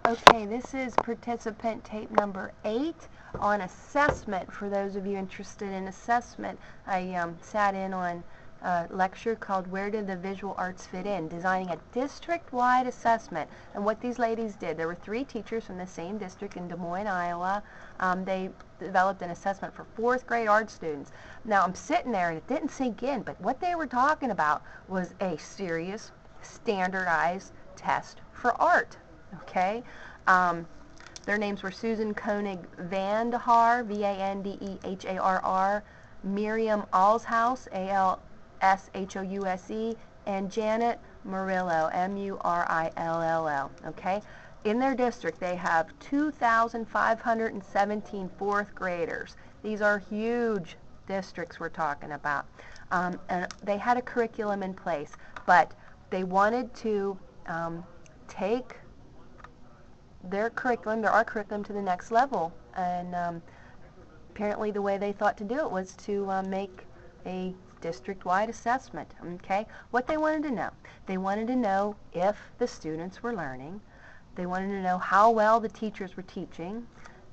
Okay, this is participant tape number 8 on assessment. For those of you interested in assessment, I sat in on a lecture called Where Did the Visual Arts Fit In? Designing a district-wide assessment. And what these ladies did, there were 3 teachers from the same district in Des Moines, Iowa. They developed an assessment for 4th grade art students. Now I'm sitting there and it didn't sink in, but what they were talking about was a serious, standardized test for art. Okay, their names were Susan Koenig Vandehaar, Vandeharr, Miriam Alshouse, Alshouse, and Janet Murillo, Murill. Okay, in their district they have 2,517 4th graders. These are huge districts we're talking about. And they had a curriculum in place, but they wanted to take their art curriculum to the next level, and apparently the way they thought to do it was to make a district-wide assessment. Okay, what they wanted to know if the students were learning, they wanted to know how well the teachers were teaching,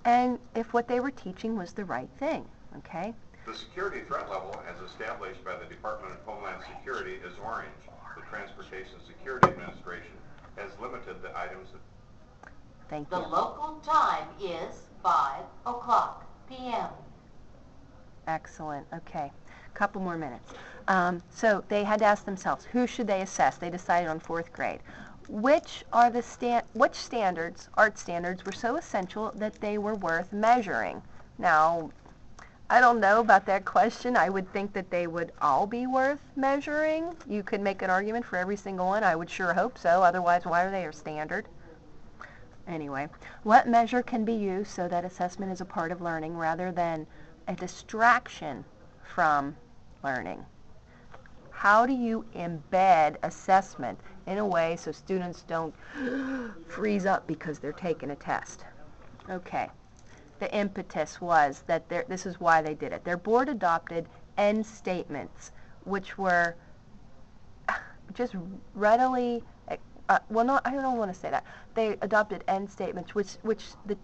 and if what they were teaching was the right thing. Okay. The security threat level as established by the Department of Homeland Security is orange. The Transportation Security Administration has limited the items that Thank you. The local time is 5:00 p.m. Excellent. Okay. A couple more minutes. So they had to ask themselves, who should they assess? They decided on 4th grade. Which art standards were so essential that they were worth measuring? Now, I don't know about that question. I would think that they would all be worth measuring. You could make an argument for every single one. I would sure hope so. Otherwise, why are they a standard? Anyway, what measure can be used so that assessment is a part of learning rather than a distraction from learning? How do you embed assessment in a way so students don't freeze up because they're taking a test? Okay, the impetus was that this is why they did it. Their board adopted end statements, which were just readily I don't want to say that. They adopted end statements, which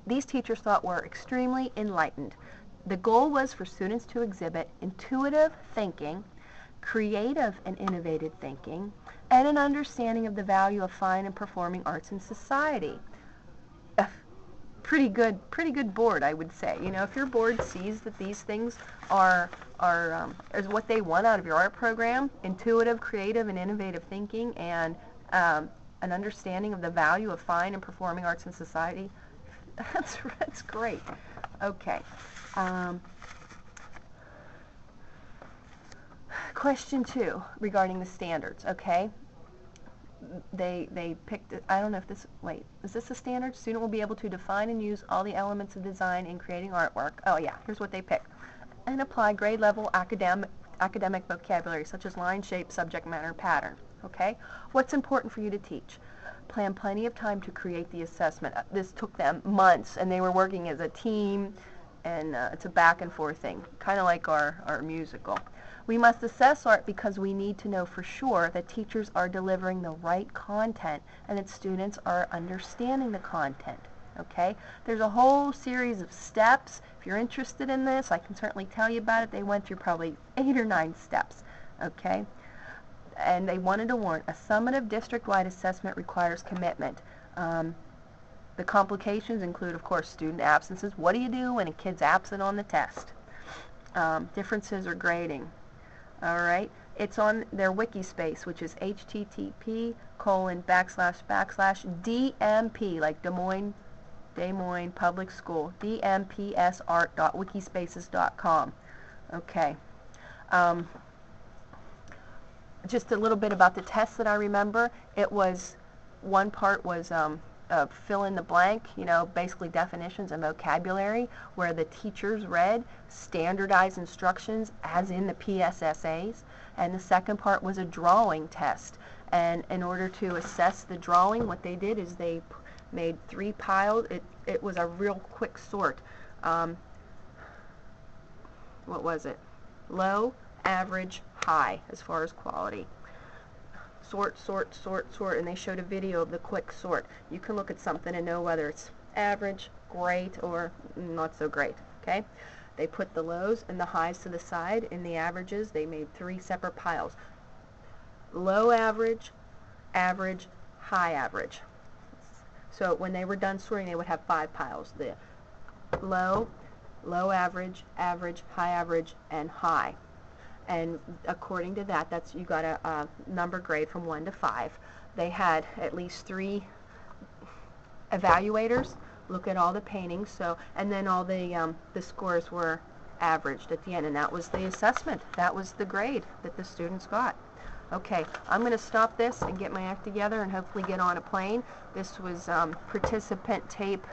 these teachers thought were extremely enlightened. The goal was for students to exhibit intuitive thinking, creative and innovative thinking, and an understanding of the value of fine and performing arts in society. Pretty good board, I would say. You know, if your board sees that these things is what they want out of your art program, intuitive, creative, and innovative thinking, and an understanding of the value of fine and performing arts in society, that's great. Okay. Question 2 regarding the standards. Okay. They picked, I don't know if this, wait, is this a standard? Student will be able to define and use all the elements of design in creating artwork. Oh yeah, here's what they picked. And apply grade level academic vocabulary such as line, shape, subject matter, pattern. Okay? What's important for you to teach? Plan plenty of time to create the assessment. This took them months, and they were working as a team, and it's a back and forth thing, kind of like our musical. We must assess art because we need to know for sure that teachers are delivering the right content and that students are understanding the content. Okay? There's a whole series of steps. If you're interested in this, I can certainly tell you about it. They went through probably 8 or 9 steps. Okay? And they wanted to warn, a summative district-wide assessment requires commitment. The complications include, of course, student absences. What do you do when a kid's absent on the test? Differences or grading. All right. It's on their wiki space, which is http://DMP, like Des Moines Public School, dmpsart.wikispaces.com. Okay. Just a little bit about the tests that I remember. It was, one part was fill in the blank, you know, basically definitions and vocabulary, where the teachers read standardized instructions as in the PSSAs. And the second part was a drawing test. And in order to assess the drawing, what they did is they made 3 piles. It was a real quick sort. What was it? Low, average, high as far as quality. sort, sort, sort, sort, and they showed a video of the quick sort. You can look at something and know whether it's average, great, or not so great, okay? They put the lows and the highs to the side, and the averages, they made 3 separate piles. Low average, average, high average. So when they were done sorting, they would have 5 piles. The low, low average, average, high average, and high. And according to that, that's, you got a number grade from 1 to 5. They had at least 3 evaluators look at all the paintings, so, and then all the scores were averaged at the end, and that was the assessment. That was the grade that the students got. Okay, I'm going to stop this and get my act together and hopefully get on a plane. This was participant tape,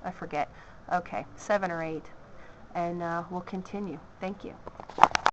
I forget. Okay, 7 or 8, and we'll continue. Thank you.